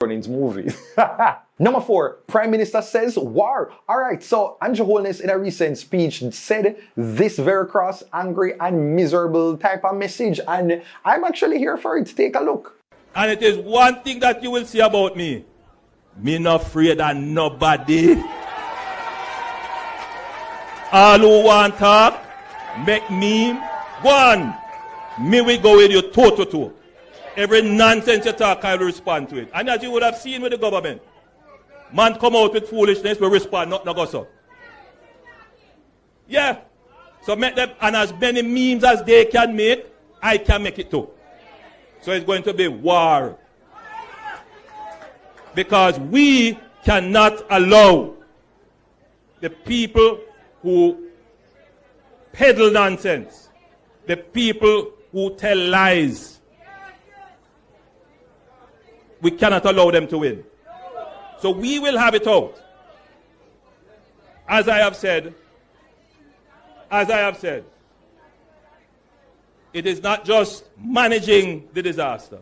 Cronin's movie. Number 4, Prime Minister says war. Alright, so Andrew Holness in a recent speech said this very cross, angry and miserable type of message, and I'm actually here for it. Take a look. And it is one thing that you will see about me. Me not afraid of nobody. All who want talk, make meme, go on. Me will go with you toe to toe. Every nonsense you talk, I will respond to it. And as you would have seen with the government, man come out with foolishness, we respond, not go so. Yeah. So make them, and as many memes as they can make, I can make it too. So it's going to be war. Because we cannot allow the people who peddle nonsense, the people who tell lies, we cannot allow them to win. So we will have it out. As I have said, it is not just managing the disaster.